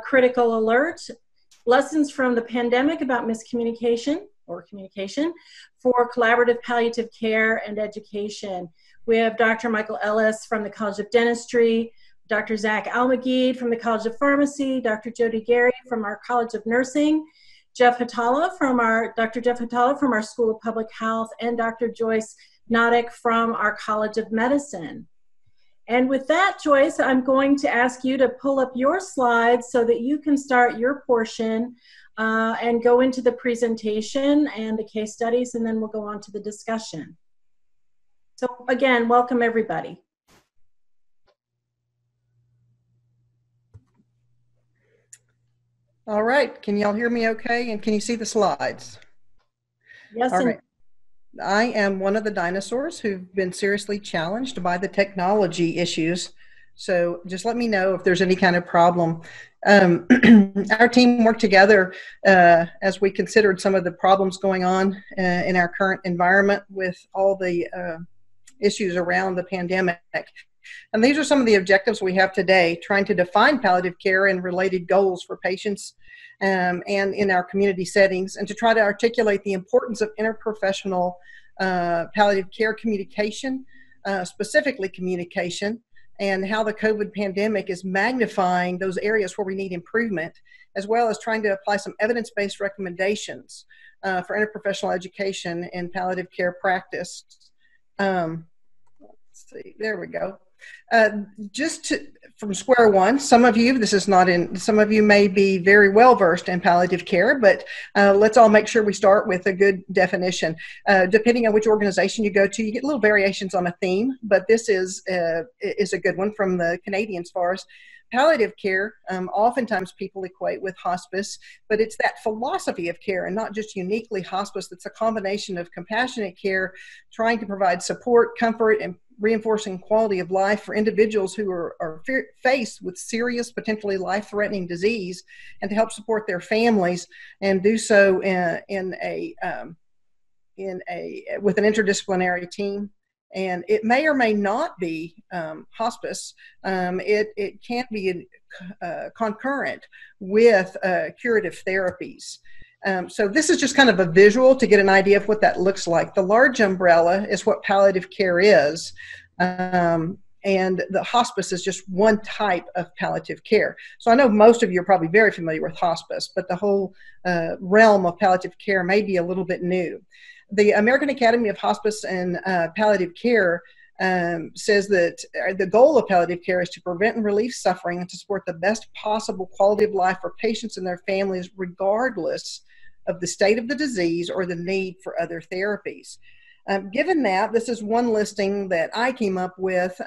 critical alert, lessons from the pandemic about miscommunication or communication for collaborative palliative care and education. We have Dr. Michael Ellis from the College of Dentistry, Dr. Zach Elmageed from the College of Pharmacy, Dr. Jodie Gary from our College of Nursing, Dr. Jeff Hatala from our School of Public Health, and Dr. Joyce Hnatek from our College of Medicine. And with that, Joyce, I'm going to ask you to pull up your slides so that you can start your portion and go into the presentation and the case studies, and then we'll go on to the discussion. So again, welcome everybody. All right, can y'all hear me okay? And can you see the slides? Yes. All right. I am one of the dinosaurs who've been seriously challenged by the technology issues. So just let me know if there's any kind of problem. Our team worked together as we considered some of the problems going on in our current environment with all the issues around the pandemic. And these are some of the objectives we have today, trying to define palliative care and related goals for patients and in our community settings, and to try to articulate the importance of interprofessional palliative care communication, specifically communication, and how the COVID pandemic is magnifying those areas where we need improvement, as well as trying to apply some evidence-based recommendations for interprofessional education and palliative care practice. Let's see, there we go. From square one, some of you may be very well versed in palliative care, but let's all make sure we start with a good definition. Depending on which organization you go to, you get little variations on a theme, but this is a good one from the Canadians for us. Palliative care, oftentimes people equate with hospice, but it's that philosophy of care and not just uniquely hospice. That's a combination of compassionate care, trying to provide support, comfort, and reinforcing quality of life for individuals who are faced with serious, potentially life-threatening disease, and to help support their families, and do so with an interdisciplinary team. And it may or may not be hospice. It can be concurrent with curative therapies. So this is just kind of a visual to get an idea of what that looks like. The large umbrella is what palliative care is, and the hospice is just one type of palliative care. So I know most of you are probably very familiar with hospice, but the whole realm of palliative care may be a little bit new. The American Academy of Hospice and Palliative Care says that the goal of palliative care is to prevent and relieve suffering and to support the best possible quality of life for patients and their families, regardless of the state of the disease or the need for other therapies. Given that, this is one listing that I came up with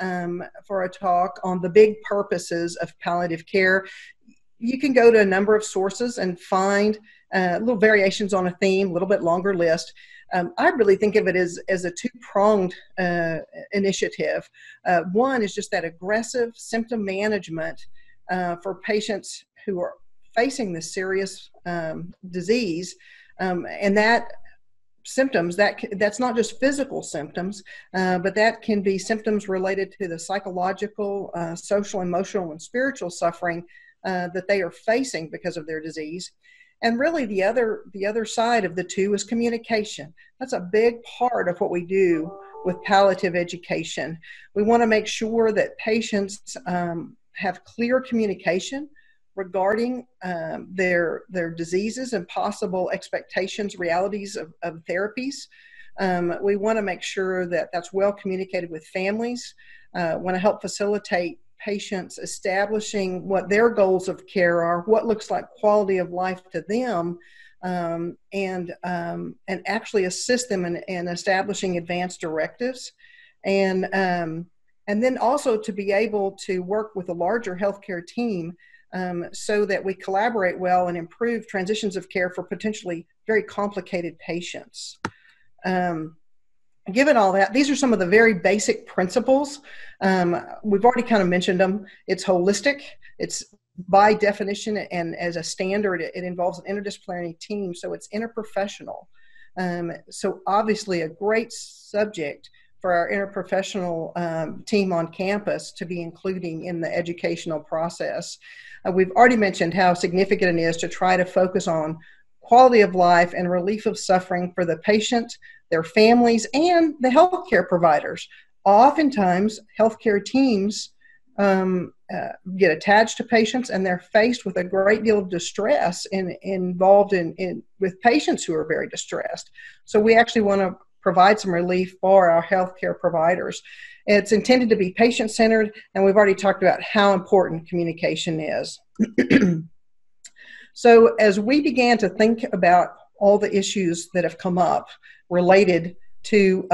for a talk on the big purposes of palliative care. You can go to a number of sources and find little variations on a theme, a little bit longer list. I really think of it as a two-pronged initiative. One is just that aggressive symptom management for patients who are facing this serious disease, and that symptoms, that's not just physical symptoms, but that can be symptoms related to the psychological, social, emotional, and spiritual suffering that they are facing because of their disease. And really the other side of the two is communication. That's a big part of what we do with palliative education. We want to make sure that patients have clear communication regarding their diseases and possible expectations, realities of therapies. We want to make sure that that's well communicated with families. Want to help facilitate patients establishing what their goals of care are, what looks like quality of life to them, and actually assist them in establishing advanced directives, and then also to be able to work with a larger healthcare team so that we collaborate well and improve transitions of care for potentially very complicated patients. Given all that, these are some of the very basic principles. We've already kind of mentioned them. It's holistic. It's by definition and as a standard, it involves an interdisciplinary team, so it's interprofessional. So obviously a great subject for our interprofessional team on campus to be including in the educational process. We've already mentioned how significant it is to try to focus on quality of life and relief of suffering for the patient, their families, and the healthcare providers. Oftentimes, healthcare teams get attached to patients, and they're faced with a great deal of distress involved with patients who are very distressed. So we actually want to provide some relief for our healthcare providers. It's intended to be patient-centered, and we've already talked about how important communication is. So as we began to think about all the issues that have come up related to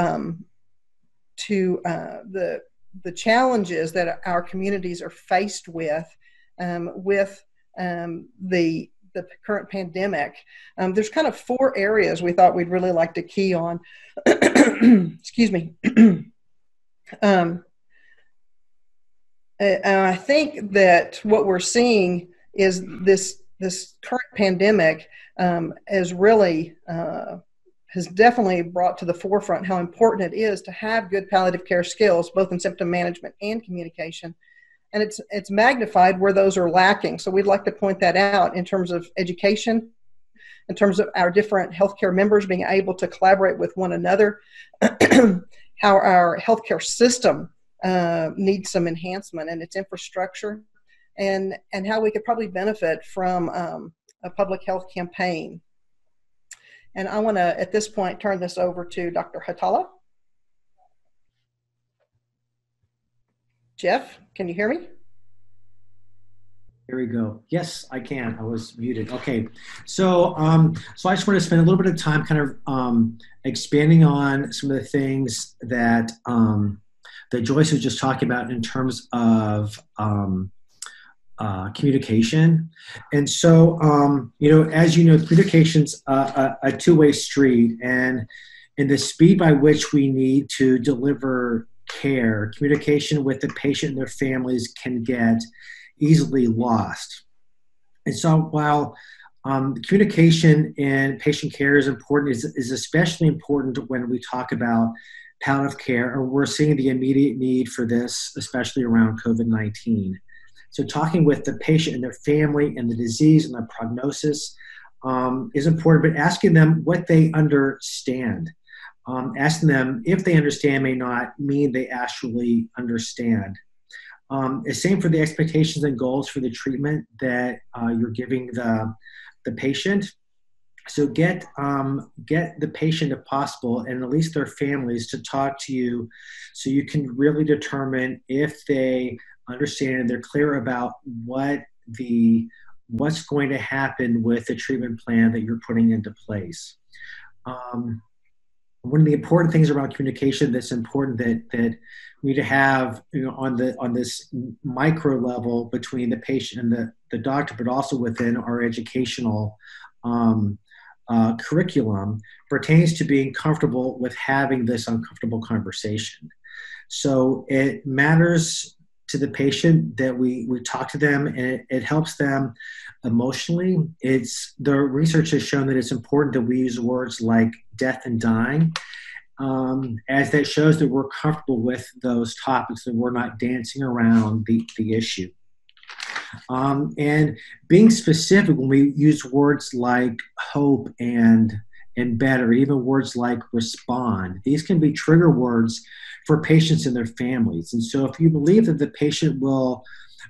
the challenges that our communities are faced with the current pandemic, there's kind of 4 areas we thought we'd really like to key on. Excuse me. I think that what we're seeing is this current pandemic has definitely brought to the forefront how important it is to have good palliative care skills, both in symptom management and communication. And it's magnified where those are lacking. So we'd like to point that out in terms of education, in terms of our different healthcare members being able to collaborate with one another, how our healthcare system needs some enhancement in its infrastructure, and how we could probably benefit from a public health campaign. And I want to, at this point, turn this over to Dr. Hatala. Jeff, can you hear me? Here we go. Yes, I can. I was muted. Okay. So so I just want to spend a little bit of time kind of expanding on some of the things that that Joyce was just talking about in terms of communication. And so, as you know, communication's a two-way street, and in the speed by which we need to deliver care, communication with the patient and their families can get easily lost. And so while communication in patient care is important, is especially important when we talk about palliative care, and we're seeing the immediate need for this, especially around COVID-19. So talking with the patient and their family and the disease and the prognosis is important, but asking them what they understand. Asking them if they understand may not mean they actually understand. The same for the expectations and goals for the treatment that you're giving the patient. So get the patient, if possible, and at least their families, to talk to you so you can really determine if they understand and they're clear about what's going to happen with the treatment plan that you're putting into place. One of the important things around communication that's important that we need to have, on this micro level between the patient and the doctor, but also within our educational curriculum, pertains to being comfortable with having this uncomfortable conversation. So it matters to the patient that we talk to them, and it helps them emotionally. The research has shown that it's important that we use words like death and dying, as that shows that we're comfortable with those topics, that we're not dancing around the issue. And being specific when we use words like hope and better, even words like respond, these can be trigger words for patients and their families. And so if you believe that the patient will,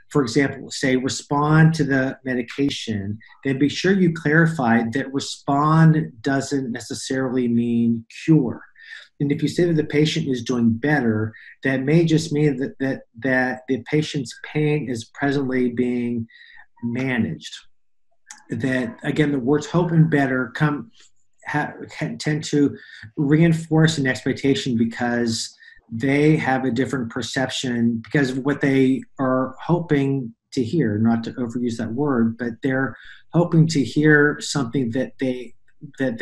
for example, say respond to the medication, then be sure you clarify that respond doesn't necessarily mean cure. And if you say that the patient is doing better, that may just mean that the patient's pain is presently being managed. That, again, the words hope and better tend to reinforce an expectation because they have a different perception because of what they are hoping to hear, not to overuse that word, but they're hoping to hear something that they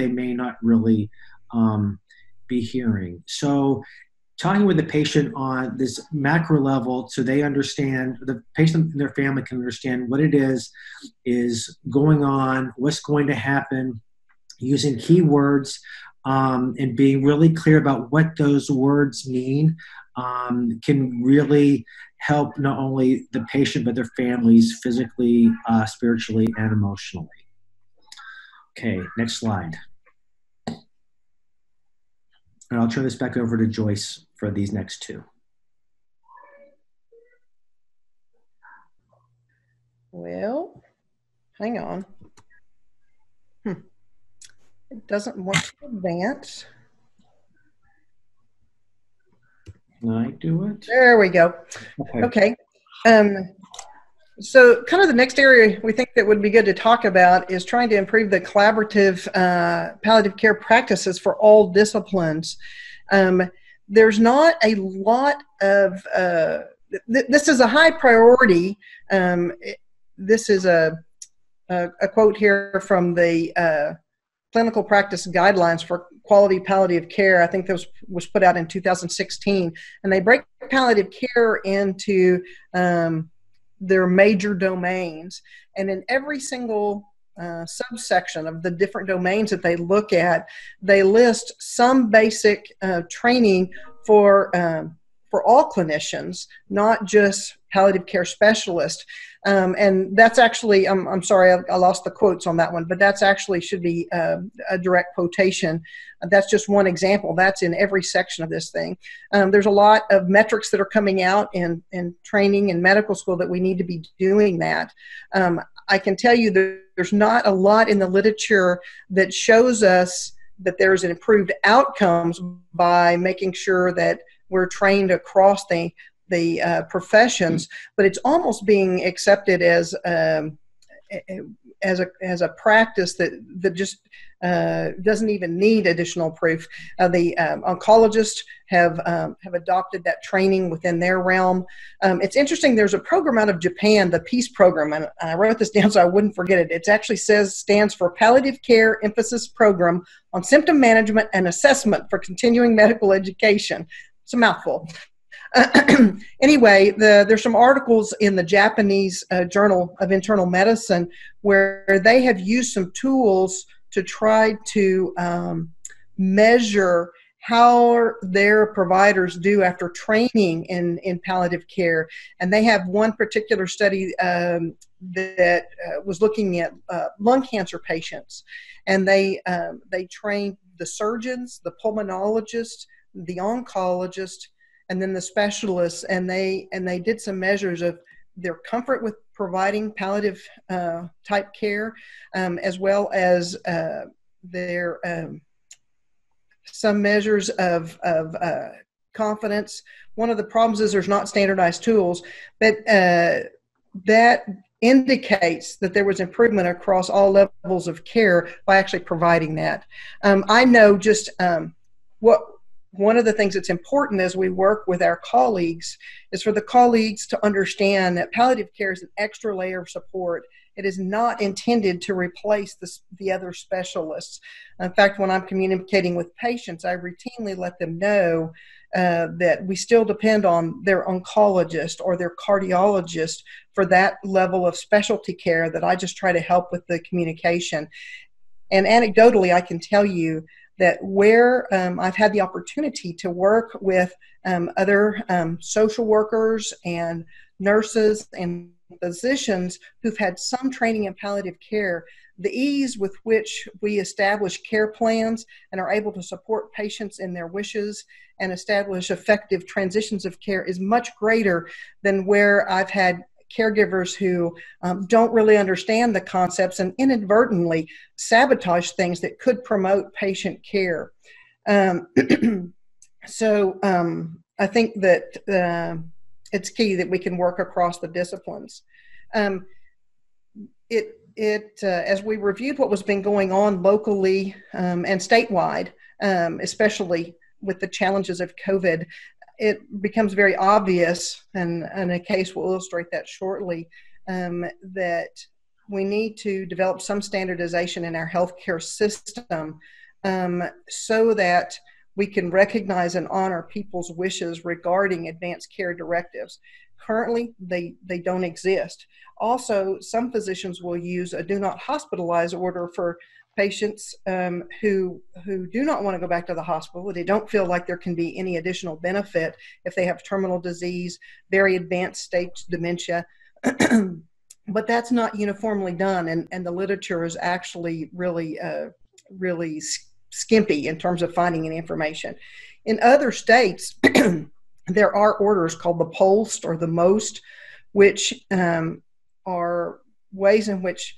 may not really be hearing. So talking with the patient on this macro level so they understand, the patient and their family can understand what it is going on, what's going to happen, using keywords and being really clear about what those words mean can really help not only the patient but their families physically, spiritually, and emotionally. Okay, next slide. And I'll turn this back over to Joyce for these next two. Well, hang on. It doesn't want to advance. Can I do it? There we go. Okay. So kind of the next area we think that would be good to talk about is trying to improve the collaborative palliative care practices for all disciplines. There's not a lot of, this is a high priority. This is a quote here from the Clinical Practice Guidelines for Quality Palliative Care. I think this was put out in 2016. And they break palliative care into their major domains. And in every single subsection of the different domains that they look at, they list some basic training for all clinicians, not just palliative care specialists. And that's actually, I'm sorry, I lost the quotes on that one, but that's actually should be a direct quotation. That's just one example. That's in every section of this thing. There's a lot of metrics that are coming out in training in medical school that we need to be doing that. I can tell you that there's not a lot in the literature that shows us that there's an improved outcomes by making sure that we're trained across the professions, but it's almost being accepted as a practice that just doesn't even need additional proof. The oncologists have adopted that training within their realm. It's interesting. There's a program out of Japan, the PEACE program, and I wrote this down so I wouldn't forget it. It actually stands for Palliative Care Emphasis Program on Symptom Management and Assessment for Continuing Medical Education. It's a mouthful. Anyway, there's some articles in the Japanese Journal of Internal Medicine where they have used some tools to try to measure how their providers do after training in palliative care. And they have one particular study that was looking at lung cancer patients. And they trained the surgeons, the pulmonologists, the oncologist, and then the specialists, and they did some measures of their comfort with providing palliative type care, as well as their some measures of confidence. One of the problems is there's not standardized tools, but that indicates that there was improvement across all levels of care by actually providing that. I know just one of the things that's important as we work with our colleagues is for the colleagues to understand that palliative care is an extra layer of support. It is not intended to replace the other specialists. In fact, when I'm communicating with patients, I routinely let them know that we still depend on their oncologist or their cardiologist for that level of specialty care that I just try to help with the communication. And anecdotally, I can tell you that where I've had the opportunity to work with other social workers and nurses and physicians who've had some training in palliative care, the ease with which we establish care plans and are able to support patients in their wishes and establish effective transitions of care is much greater than where I've had caregivers who don't really understand the concepts and inadvertently sabotage things that could promote patient care. So I think that it's key that we can work across the disciplines. As we reviewed what was been going on locally and statewide, especially with the challenges of COVID, it becomes very obvious, and a case will illustrate that shortly, that we need to develop some standardization in our healthcare system so that we can recognize and honor people's wishes regarding advanced care directives. Currently, they don't exist. Also, some physicians will use a do not hospitalize order for patients who do not want to go back to the hospital. They don't feel like there can be any additional benefit if they have terminal disease, very advanced stage dementia. But that's not uniformly done, and the literature is actually really skimpy in terms of finding any information. In other states, there are orders called the POLST or the MOST, which are ways in which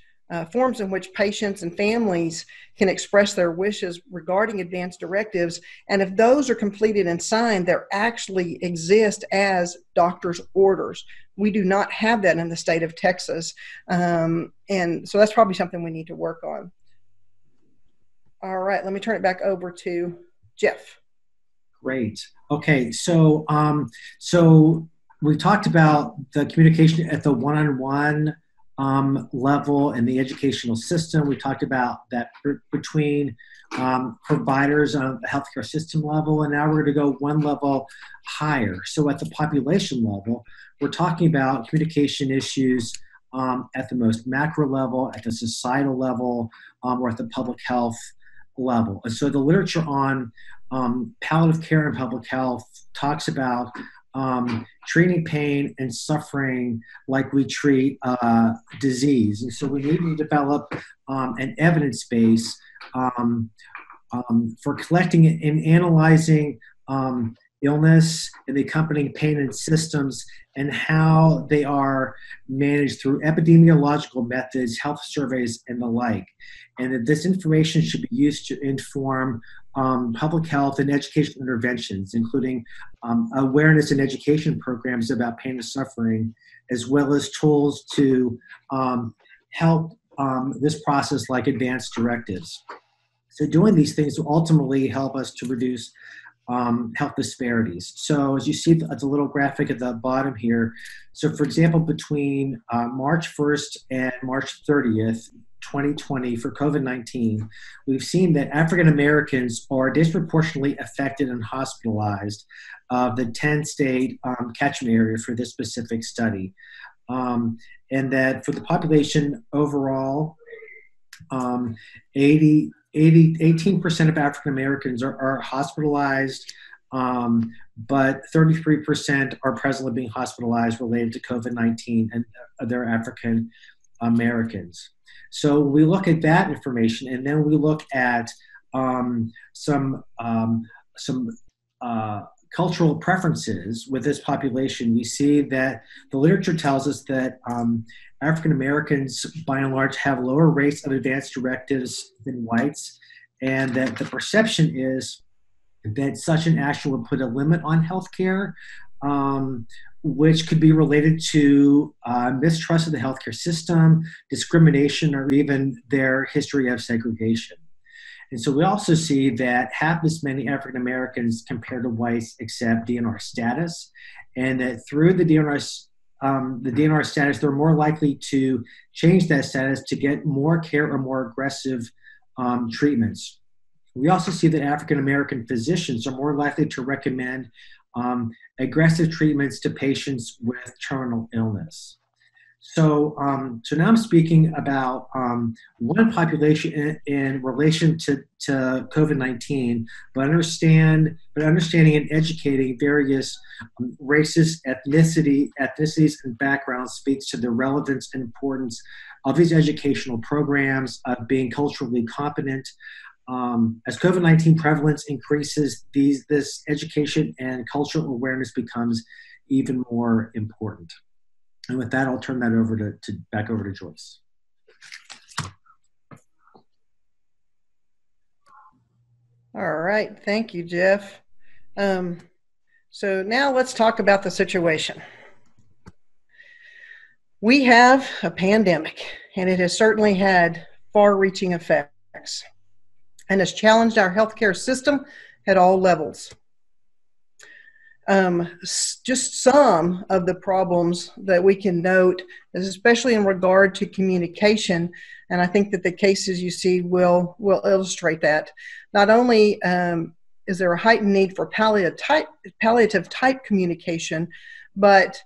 forms in which patients and families can express their wishes regarding advanced directives. And if those are completed and signed, they actually exist as doctor's orders. We do not have that in the state of Texas. And so that's probably something we need to work on. All right, let me turn it back over to Jeff. Great. Okay, so so we talked about the communication at the one-on-one level in the educational system. We talked about that between providers on the healthcare system level, and now we're going to go one level higher. So at the population level, we're talking about communication issues at the most macro level, at the societal level, or at the public health level. And so the literature on palliative care and public health talks about treating pain and suffering like we treat disease. And so we need to develop an evidence base for collecting and analyzing illness and the accompanying pain and systems and how they are managed through epidemiological methods, health surveys, and the like. And that this information should be used to inform public health and educational interventions, including awareness and education programs about pain and suffering, as well as tools to help this process like advanced directives. So doing these things will ultimately help us to reduce health disparities. So as you see at the little graphic at the bottom here, so for example, between March 1st and March 30th, 2020 for COVID-19, we've seen that African Americans are disproportionately affected and hospitalized of the 10-state catchment area for this specific study. And that for the population overall, 18% of African Americans are hospitalized, but 33% are presently being hospitalized related to COVID-19, and they're African Americans. So we look at that information, and then we look at some cultural preferences with this population. We see that the literature tells us that African Americans, by and large, have lower rates of advanced directives than whites, and that the perception is that such an action would put a limit on healthcare, which could be related to mistrust of the healthcare system, discrimination, or even their history of segregation. And so we also see that half as many African Americans compared to whites accept DNR status, and that through the DNR status, they're more likely to change that status to get more care or more aggressive treatments. We also see that African American physicians are more likely to recommend aggressive treatments to patients with terminal illness. So, so now I'm speaking about one population in relation to COVID-19, but understanding and educating various races, ethnicities, and backgrounds speaks to the relevance and importance of these educational programs, of being culturally competent. As COVID-19 prevalence increases, this education and cultural awareness becomes even more important. And with that, I'll turn that over back over to Joyce. All right, thank you, Jeff. So now let's talk about the situation. We have a pandemic, and it has certainly had far-reaching effects and has challenged our healthcare system at all levels. Just some of the problems that we can note, especially in regard to communication, and I think that the cases you see will illustrate that. Not only is there a heightened need for palliative type communication, but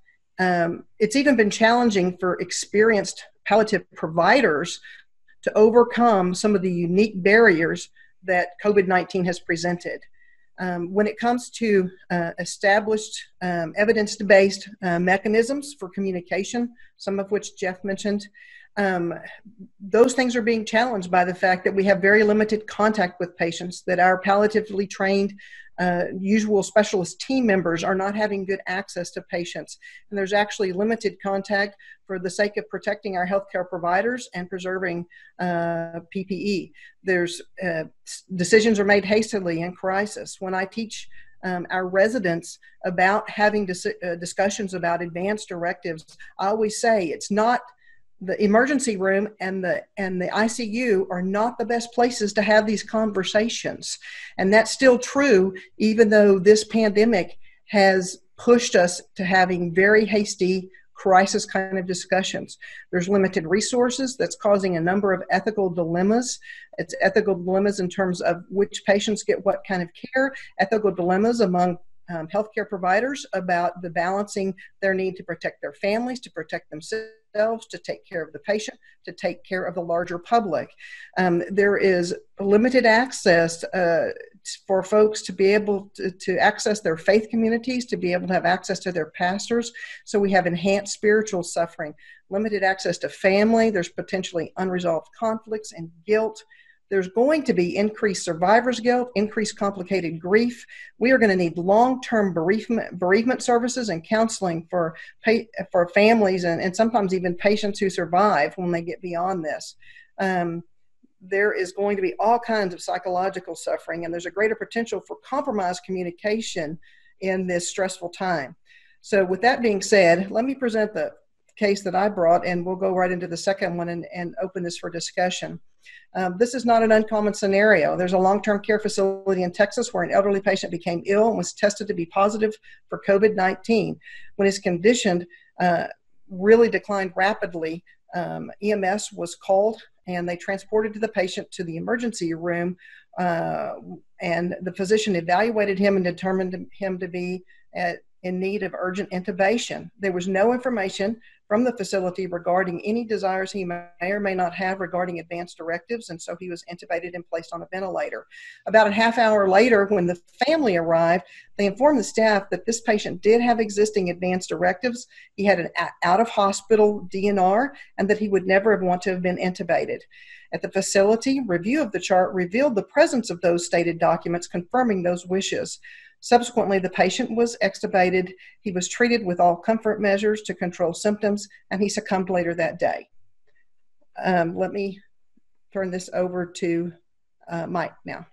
it's even been challenging for experienced palliative providers to overcome some of the unique barriers that COVID-19 has presented. When it comes to established evidence-based mechanisms for communication, some of which Jeff mentioned, those things are being challenged by the fact that we have very limited contact with patients, that our palliatively trained usual specialist team members are not having good access to patients. And there's actually limited contact for the sake of protecting our healthcare providers and preserving PPE. There's decisions are made hastily in crisis. When I teach our residents about having discussions about advanced directives, I always say it's not the emergency room and the ICU are not the best places to have these conversations. And that's still true, even though this pandemic has pushed us to having very hasty crisis kind of discussions. There's limited resources that's causing a number of ethical dilemmas. It's ethical dilemmas in terms of which patients get what kind of care, ethical dilemmas among healthcare providers about the balancing their need to protect their families, to protect themselves, to take care of the patient, to take care of the larger public. There is limited access for folks to be able to access their faith communities, to be able to have access to their pastors. So we have enhanced spiritual suffering, limited access to family. There's potentially unresolved conflicts and guilt. There's going to be increased survivor's guilt, increased complicated grief. We are going to need long-term bereavement services and counseling for families and sometimes even patients who survive when they get beyond this. There is going to be all kinds of psychological suffering, and there's a greater potential for compromised communication in this stressful time. So with that being said, let me present the case that I brought, and we'll go right into the second one and open this for discussion. This is not an uncommon scenario. There's a long-term care facility in Texas where an elderly patient became ill and was tested to be positive for COVID-19. When his condition really declined rapidly, EMS was called and they transported the patient to the emergency room, and the physician evaluated him and determined him to be in need of urgent intubation. There was no information from the facility regarding any desires he may or may not have regarding advanced directives, and so he was intubated and placed on a ventilator. About a half hour later, when the family arrived, they informed the staff that this patient did have existing advanced directives. He had an out-of-hospital DNR, and that he would never have wanted to have been intubated. At the facility, review of the chart revealed the presence of those stated documents confirming those wishes. Subsequently, the patient was extubated. He was treated with all comfort measures to control symptoms, and he succumbed later that day. Let me turn this over to Mike now.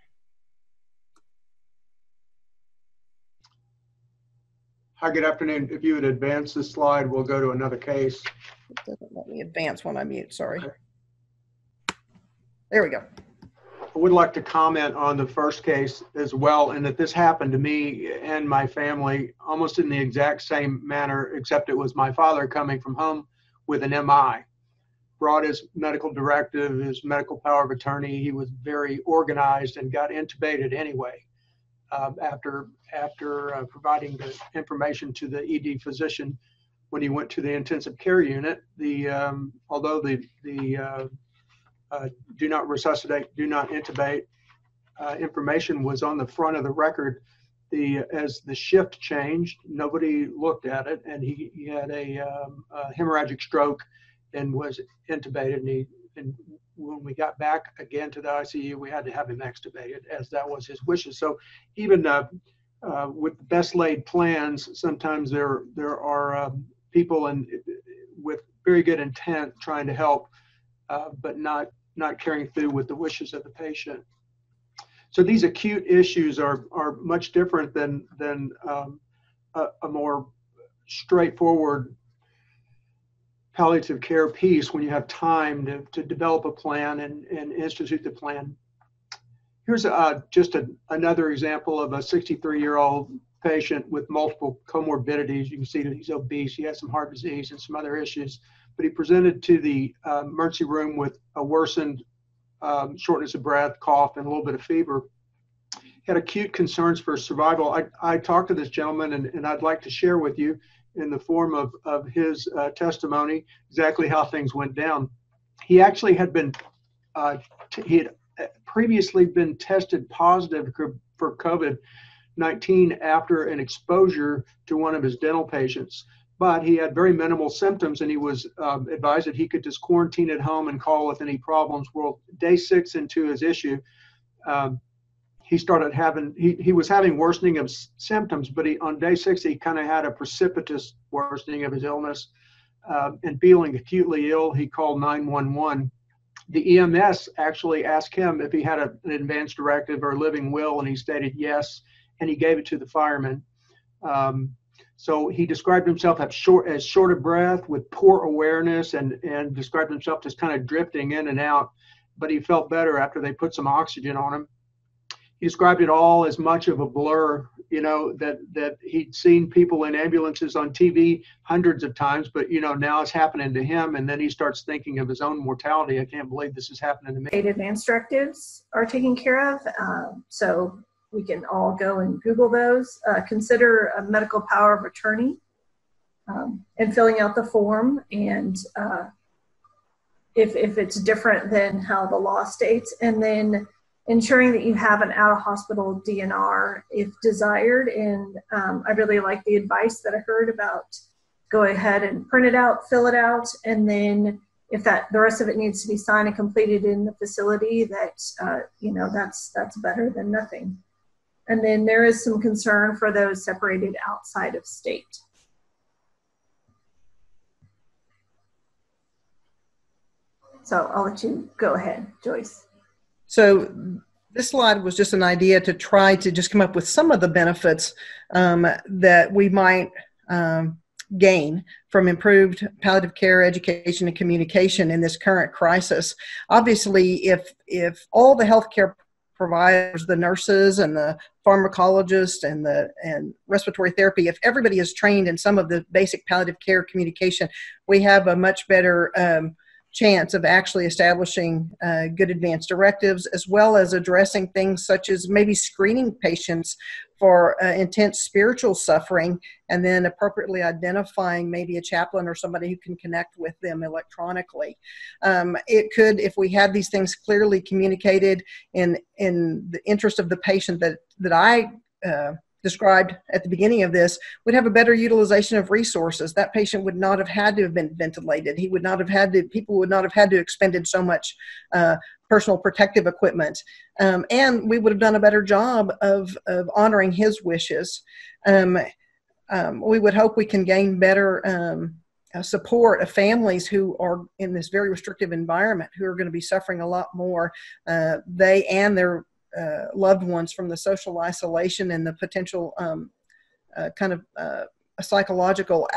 Hi, good afternoon. If you would advance this slide, we'll go to another case. It doesn't let me advance when I mute, sorry. Okay. There we go. I would like to comment on the first case as well, and that this happened to me and my family almost in the exact same manner, except it was my father coming from home with an MI. Brought his medical directive, his medical power of attorney. He was very organized and got intubated anyway. After providing the information to the ED physician when he went to the intensive care unit, although the do not resuscitate, do not intubate information was on the front of the record. As the shift changed, nobody looked at it, and he had a hemorrhagic stroke and was intubated. And when we got back again to the ICU, we had to have him extubated, as that was his wishes. So even with the best laid plans, sometimes there are people with very good intent trying to help, but not carrying through with the wishes of the patient. So these acute issues are much different than a more straightforward palliative care piece when you have time to develop a plan and institute the plan. Here's just another example of a 63-year-old patient with multiple comorbidities. You can see that he's obese, he has some heart disease and some other issues, but he presented to the emergency room with a worsened shortness of breath, cough, and a little bit of fever. had acute concerns for survival. I talked to this gentleman, and I'd like to share with you in the form of his testimony exactly how things went down. He actually had been, he had previously been tested positive for COVID-19 after an exposure to one of his dental patients. But he had very minimal symptoms, and he was advised that he could just quarantine at home and call with any problems. Well, day 6 into his issue, he started having, he was having worsening of symptoms, but on day 6, he kind of had a precipitous worsening of his illness, and feeling acutely ill, he called 911. The EMS actually asked him if he had an advance directive or a living will, and he stated yes, and he gave it to the firemen. So he described himself as short of breath, with poor awareness, and described himself as kind of drifting in and out, but he felt better after they put some oxygen on him. He described it all as much of a blur, you know, that he'd seen people in ambulances on TV hundreds of times, but, you know, now it's happening to him. And then he starts thinking of his own mortality. I can't believe this is happening to me. Advanced directives are taken care of. So we can all go and Google those. Consider a medical power of attorney and filling out the form. And if it's different than how the law states, and then ensuring that you have an out-of-hospital DNR if desired. And I really like the advice that I heard about go ahead and print it out, fill it out, and then if the rest of it needs to be signed and completed in the facility, that you know, that's better than nothing. And then there is some concern for those separated outside of state. So I'll let you go ahead, Joyce. So this slide was just an idea to try to just come up with some of the benefits that we might gain from improved palliative care education and communication in this current crisis. Obviously, if all the healthcare providers, the nurses and the pharmacologists and respiratory therapy, if everybody is trained in some of the basic palliative care communication, we have a much better chance of actually establishing good advance directives, as well as addressing things such as maybe screening patients for intense spiritual suffering, and then appropriately identifying maybe a chaplain or somebody who can connect with them electronically. It could, if we had these things clearly communicated in the interest of the patient that I described at the beginning of this, would have a better utilization of resources. That patient would not have had to have been ventilated. He would not have had to, people would not have had to have expended so much personal protective equipment. And we would have done a better job of honoring his wishes. We would hope we can gain better support of families who are in this very restrictive environment, who are going to be suffering a lot more, they and their loved ones, from the social isolation and the potential kind of a psychological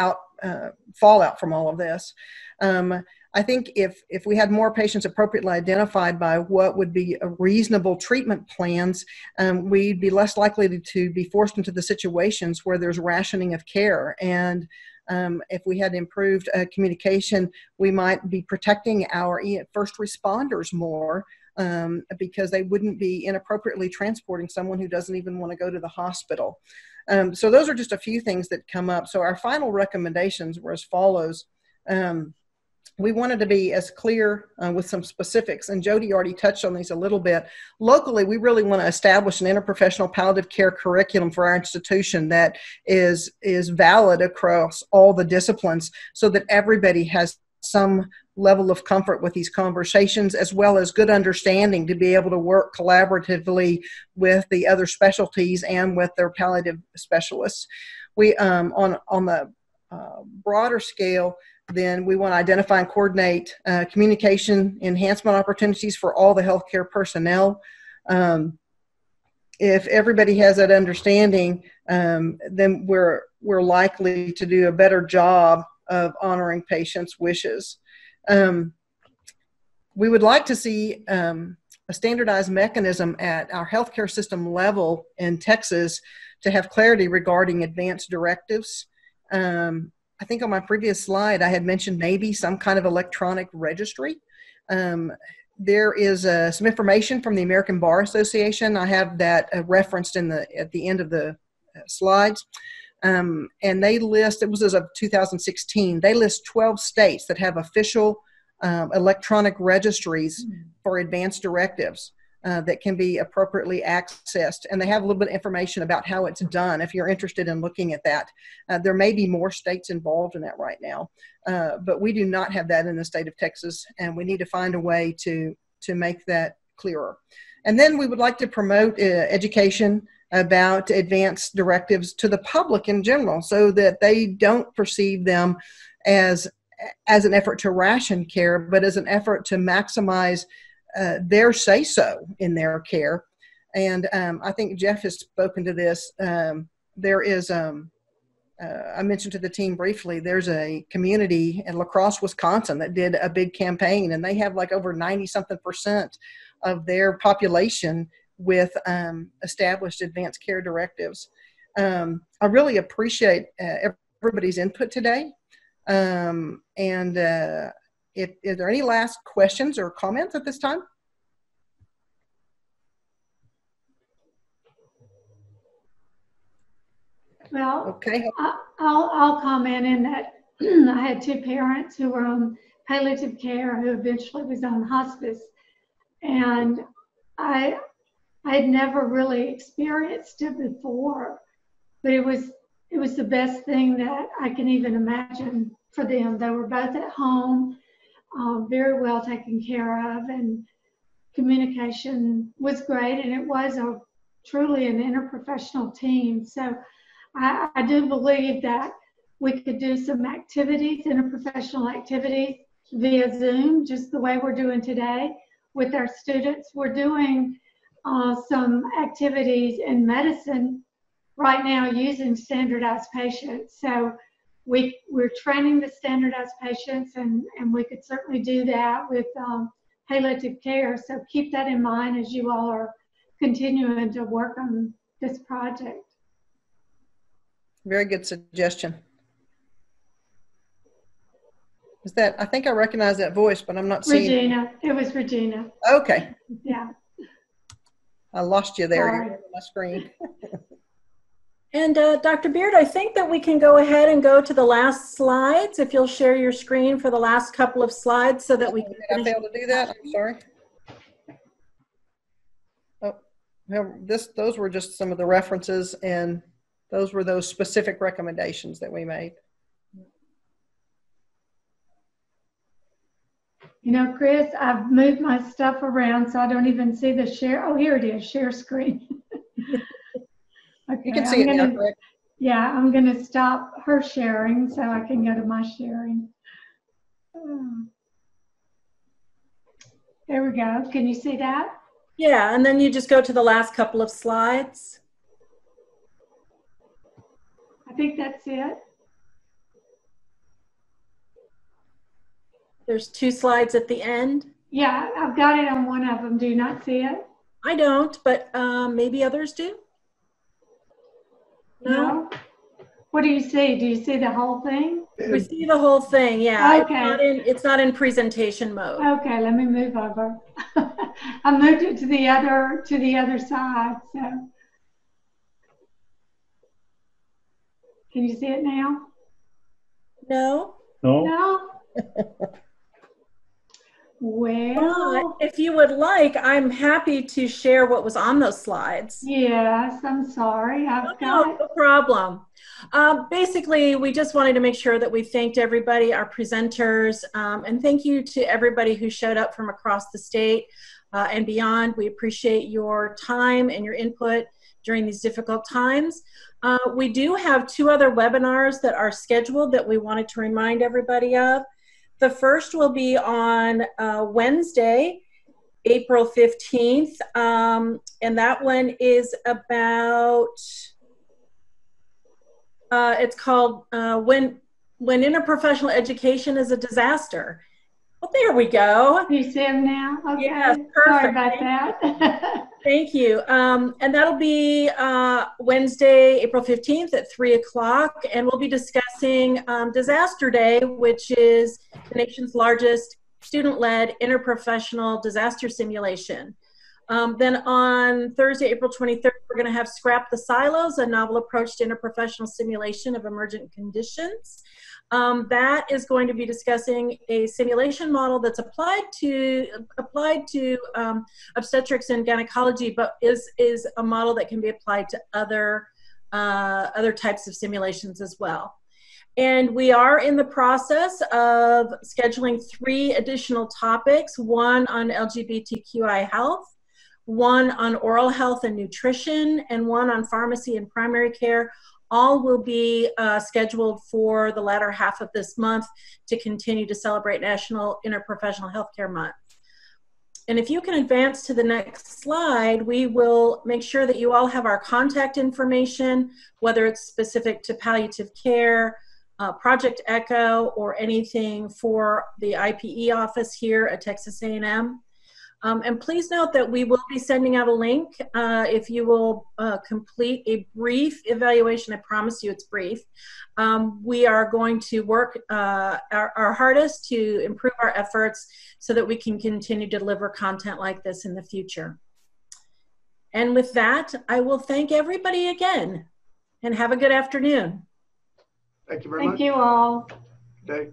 fallout from all of this. I think if we had more patients appropriately identified by what would be a reasonable treatment plans, we'd be less likely to be forced into the situations where there's rationing of care. And if we had improved communication, we might be protecting our first responders more, because they wouldn't be inappropriately transporting someone who doesn't even want to go to the hospital. So those are just a few things that come up. So our final recommendations were as follows. We wanted to be as clear with some specifics, and Jodie already touched on these a little bit. Locally, we really want to establish an interprofessional palliative care curriculum for our institution that is valid across all the disciplines, so that everybody has some level of comfort with these conversations, as well as good understanding to be able to work collaboratively with the other specialties and with their palliative specialists. We, on the broader scale, then we want to identify and coordinate communication enhancement opportunities for all the healthcare personnel. If everybody has that understanding, then we're likely to do a better job of honoring patients' wishes. We would like to see a standardized mechanism at our healthcare system level in Texas to have clarity regarding advanced directives. I think on my previous slide, I had mentioned maybe some kind of electronic registry There is some information from the American Bar Association. I have that referenced at the end of the slides. And they list, it was as of 2016, they list 12 states that have official electronic registries for advanced directives that can be appropriately accessed. And they have a little bit of information about how it's done if you're interested in looking at that. There may be more states involved in that right now, but we do not have that in the state of Texas, and we need to find a way to make that clearer. And then we would like to promote education about advanced directives to the public in general, so that they don't perceive them as an effort to ration care, but as an effort to maximize their say-so in their care. And I think Jeff has spoken to this. There is, I mentioned to the team briefly, there's a community in La Crosse, Wisconsin that did a big campaign, and they have like over 90-something% of their population with established advanced care directives. I really appreciate everybody's input today. Is there any last questions or comments at this time? Well, okay. I'll comment in that I had two parents who were on palliative care who eventually was on hospice, and I had never really experienced it before, but it was the best thing that I can even imagine for them. They were both at home, very well taken care of, and communication was great, and it was truly an interprofessional team. So I do believe that we could do some activities, interprofessional activities via Zoom, just the way we're doing today with our students. We're doing some activities in medicine right now using standardized patients. So we're training the standardized patients, and we could certainly do that with palliative care. So keep that in mind as you all are continuing to work on this project. Very good suggestion. Is that, I think I recognize that voice, but I'm not seeing. Regina, it was Regina. Okay. Yeah. I lost you there. Sorry. You're on my screen. And Dr. Beard, I think that we can go ahead and go to the last slides. If you'll share your screen for the last couple of slides so that we can. Did I fail to do that? I'm sorry. Oh, well, those were just some of the references, and those were those specific recommendations that we made. You know, Chris, I've moved my stuff around so I don't even see the share. Oh, here it is, share screen. Okay, you can see it now, correct? Yeah, I'm going to stop her sharing so I can go to my sharing. There we go. Can you see that? Yeah, and then you just go to the last couple of slides. I think that's it. There's 2 slides at the end. Yeah, I've got it on one of them. Do you not see it? I don't, but maybe others do. No? What do you see? Do you see the whole thing? We see the whole thing, yeah. Okay. It's not in presentation mode. Okay, let me move over. I moved it to the other side. So, can you see it now? No. No. Well, if you would like, I'm happy to share what was on those slides. Yes, I'm sorry. No problem. Basically, we just wanted to make sure that we thanked everybody, our presenters, and thank you to everybody who showed up from across the state and beyond. We appreciate your time and your input during these difficult times. We do have 2 other webinars that are scheduled that we wanted to remind everybody of. The first will be on Wednesday, April 15th, and that one is about, it's called When Interprofessional Education is a Disaster. Well, there we go. You see them now? Okay. Yes, perfect. Sorry about that. Thank you. And that'll be Wednesday, April 15th at 3 o'clock. And we'll be discussing Disaster Day, which is the nation's largest student-led interprofessional disaster simulation. Then on Thursday, April 23rd, we're going to have Scrap the Silos, a novel approach to interprofessional simulation of emergent conditions. That is going to be discussing a simulation model that's applied to obstetrics and gynecology, but is a model that can be applied to other types of simulations as well. And we are in the process of scheduling 3 additional topics, one on LGBTQI health, one on oral health and nutrition, and one on pharmacy and primary care. All will be scheduled for the latter half of this month to continue to celebrate National Interprofessional Healthcare Month. And if you can advance to the next slide, we will make sure that you all have our contact information, whether it's specific to palliative care, Project ECHO, or anything for the IPE office here at Texas A&M. And please note that we will be sending out a link if you will complete a brief evaluation. I promise you it's brief. We are going to work our hardest to improve our efforts so that we can continue to deliver content like this in the future. And with that, I will thank everybody again and have a good afternoon. Thank you very much. Thank you all. Good day.